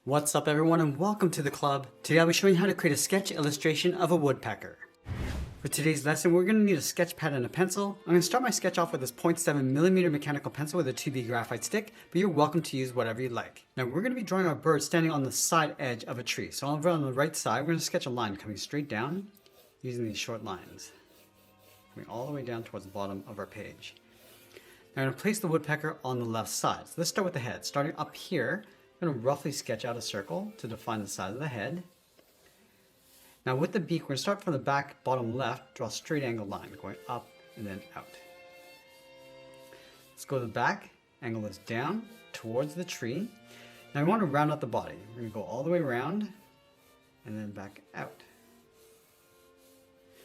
What's up everyone and welcome to the club. Today I'll be showing you how to create a sketch illustration of a woodpecker. For today's lesson we're going to need a sketch pad and a pencil. I'm going to start my sketch off with this 0.7mm mechanical pencil with a 2B graphite stick, but you're welcome to use whatever you like. Now we're going to be drawing our bird standing on the side edge of a tree. So over on the right side we're going to sketch a line coming straight down using these short lines. Coming all the way down towards the bottom of our page. Now I'm going to place the woodpecker on the left side. So let's start with the head. Starting up here, I'm going to roughly sketch out a circle to define the size of the head. Now with the beak, we're going to start from the back bottom left, draw a straight angle line going up and then out. Let's go to the back, angle this down towards the tree. Now we want to round out the body. We're going to go all the way around and then back out.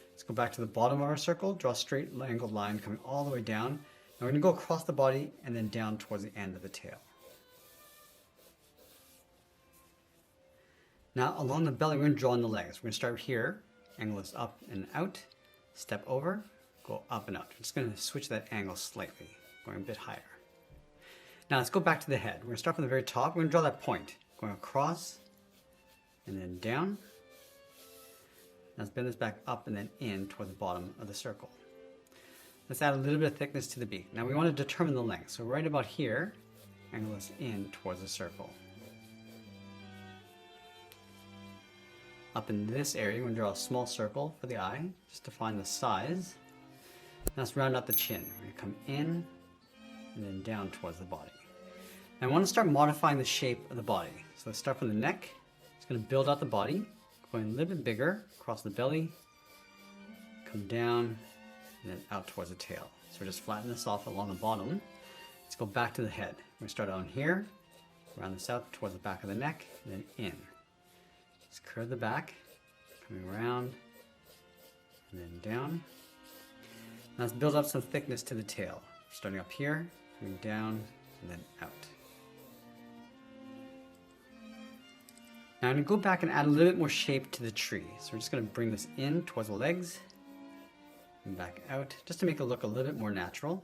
Let's go back to the bottom of our circle, draw a straight angled line coming all the way down. Now we're going to go across the body and then down towards the end of the tail. Now along the belly we're going to draw in the legs. We're going to start here, angle this up and out, step over, go up and out. I'm just going to switch that angle slightly, going a bit higher. Now let's go back to the head. We're going to start from the very top. We're going to draw that point, going across and then down. Now let's bend this back up and then in toward the bottom of the circle. Let's add a little bit of thickness to the beak. Now we want to determine the length. So right about here, angle this in towards the circle. Up in this area, we're going to draw a small circle for the eye, just to find the size. Now let's round out the chin. We're going to come in and then down towards the body. Now I want to start modifying the shape of the body. So let's start from the neck. It's going to build out the body, going a little bit bigger across the belly, come down, and then out towards the tail. So we're just flatten this off along the bottom. Let's go back to the head. We're going to start on here, round this out towards the back of the neck, and then in. Just curve the back, coming around, and then down. Now let's build up some thickness to the tail. Starting up here, coming down, and then out. Now I'm going to go back and add a little bit more shape to the tree. So we're just going to bring this in towards the legs, and back out, just to make it look a little bit more natural.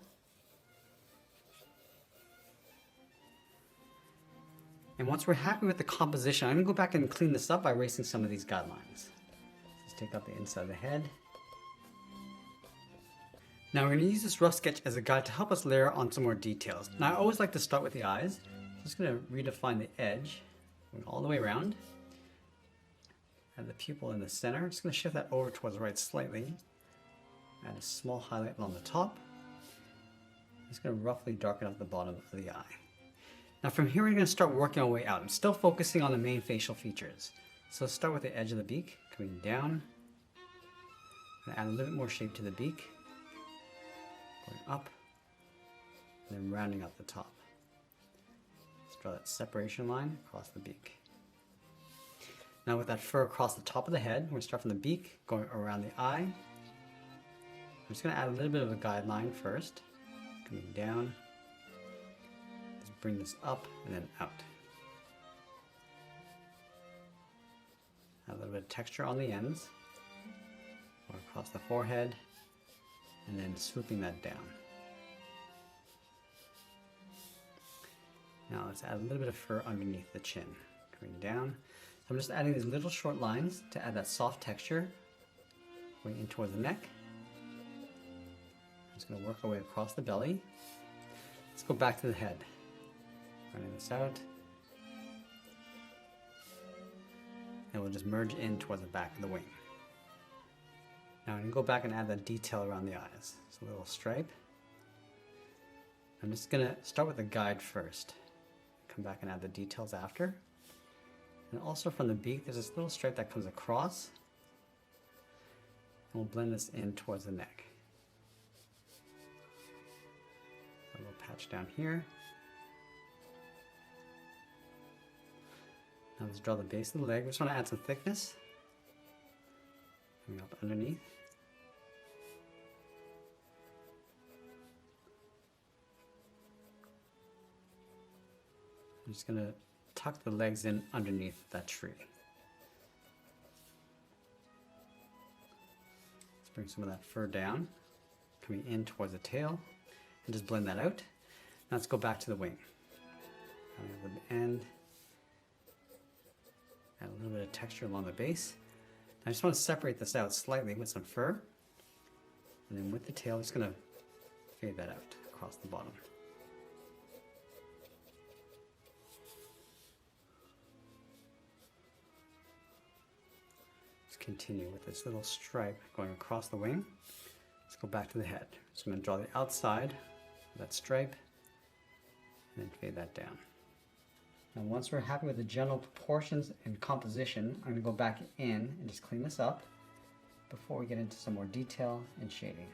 And once we're happy with the composition, I'm going to go back and clean this up by erasing some of these guidelines. Let's take out the inside of the head. Now we're going to use this rough sketch as a guide to help us layer on some more details. Now I always like to start with the eyes. I'm just going to redefine the edge, going all the way around. Add the pupil in the center. I'm just going to shift that over towards the right slightly. Add a small highlight along the top. I'm just going to roughly darken up the bottom of the eye. Now from here we're going to start working our way out. I'm still focusing on the main facial features. So let's start with the edge of the beak, coming down. I'm going to add a little bit more shape to the beak. Going up, and then rounding out the top. Let's draw that separation line across the beak. Now with that fur across the top of the head, we're going to start from the beak, going around the eye. I'm just going to add a little bit of a guideline first, coming down. Bring this up and then out. Add a little bit of texture on the ends, going across the forehead, and then swooping that down. Now let's add a little bit of fur underneath the chin, coming down. So I'm just adding these little short lines to add that soft texture, going in towards the neck. I'm just going to work our way across the belly. Let's go back to the head. Running this out, and we'll just merge in towards the back of the wing. Now I'm going to go back and add that detail around the eyes. So a little stripe. I'm just going to start with the guide first. Come back and add the details after. And also from the beak, there's this little stripe that comes across. And we'll blend this in towards the neck. A little patch down here. Now let's draw the base of the leg. We just want to add some thickness. Coming up underneath. I'm just going to tuck the legs in underneath that tree. Let's bring some of that fur down, coming in towards the tail, and just blend that out. Now let's go back to the wing. The end, little bit of texture along the base. I just want to separate this out slightly with some fur. And then with the tail, I'm just going to fade that out across the bottom. Just continue with this little stripe going across the wing. Let's go back to the head. Just going to draw the outside of that stripe and then fade that down. And once we're happy with the general proportions and composition, I'm going to go back in and just clean this up before we get into some more detail and shading.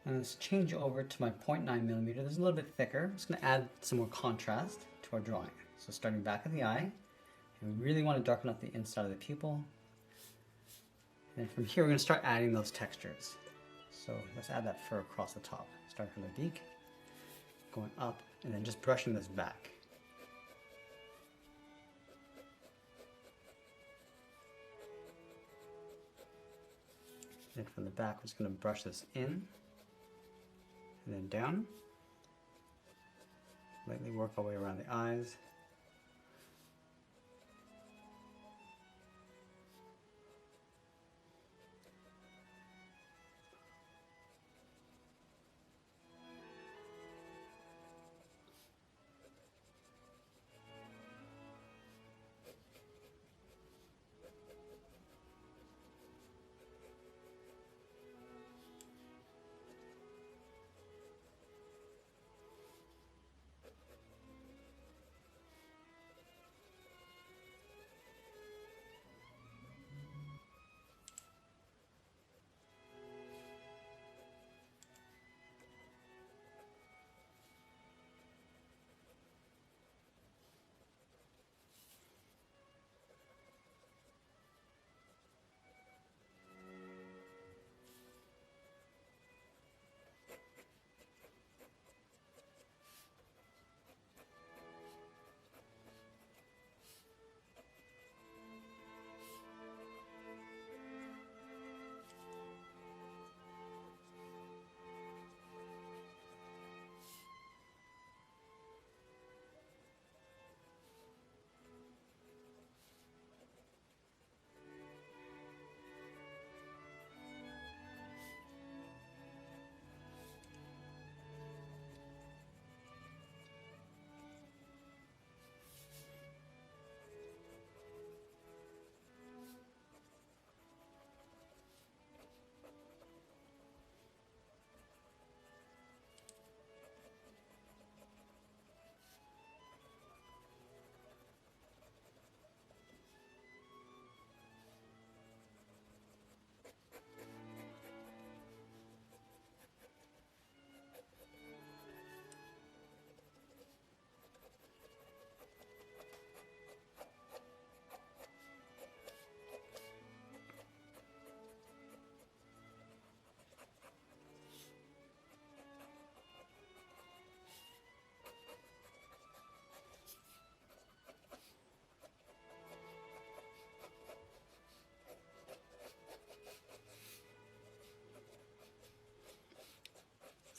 And let's change over to my 0.9mm. This is a little bit thicker. I'm just going to add some more contrast to our drawing. So starting back of the eye, and we really want to darken up the inside of the pupil. And from here, we're going to start adding those textures. So let's add that fur across the top. Start from the beak, going up, and then just brushing this back. And from the back, we're just going to brush this in, and then down. Lightly work our way around the eyes.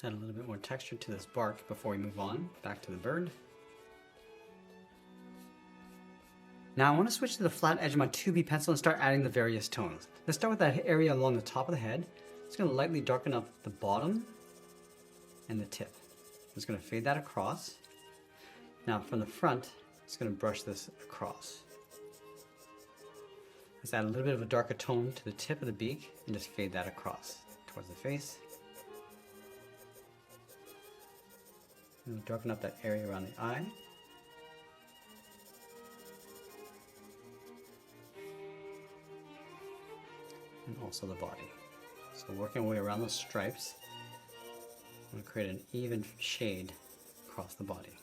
Add a little bit more texture to this bark before we move on back to the bird. Now I want to switch to the flat edge of my 2B pencil and start adding the various tones. Let's start with that area along the top of the head. It's going to lightly darken up the bottom and the tip. I'm just going to fade that across. Now from the front, it's going to brush this across. Let's add a little bit of a darker tone to the tip of the beak and just fade that across towards the face. And darken up that area around the eye. And also the body. So working our way around those stripes, I'm going to create an even shade across the body.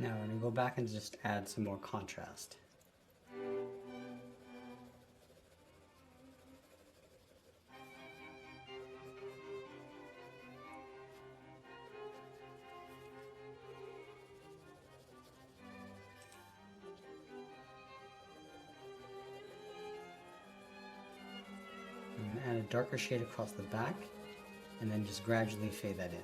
Now we're going to go back and just add some more contrast. I'm going to add a darker shade across the back and then just gradually fade that in.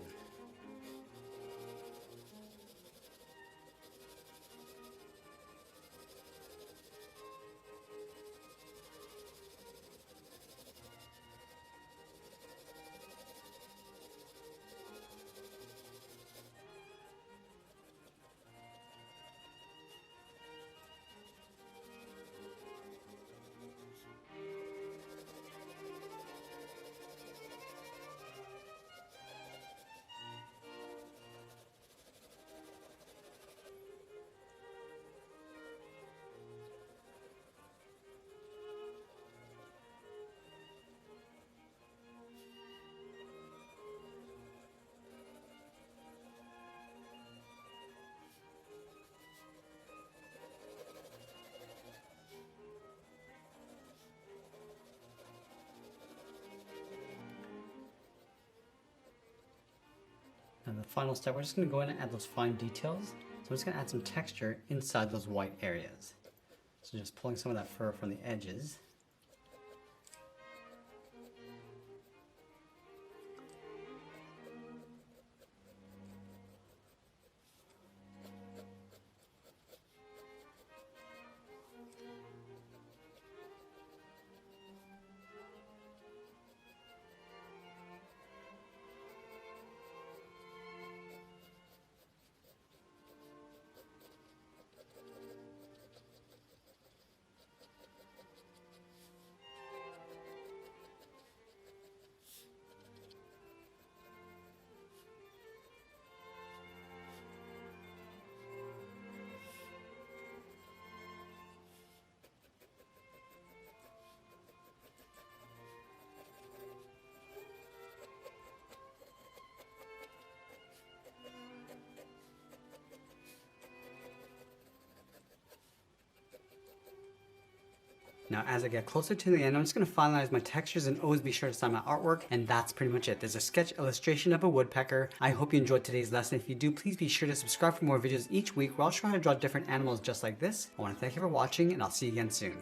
And the final step, we're just going to go in and add those fine details. So I'm just going to add some texture inside those white areas. So just pulling some of that fur from the edges. Now as I get closer to the end, I'm just going to finalize my textures and always be sure to sign my artwork, and that's pretty much it. There's a sketch illustration of a woodpecker. I hope you enjoyed today's lesson. If you do, please be sure to subscribe for more videos each week where I'll try to draw different animals just like this. I want to thank you for watching, and I'll see you again soon.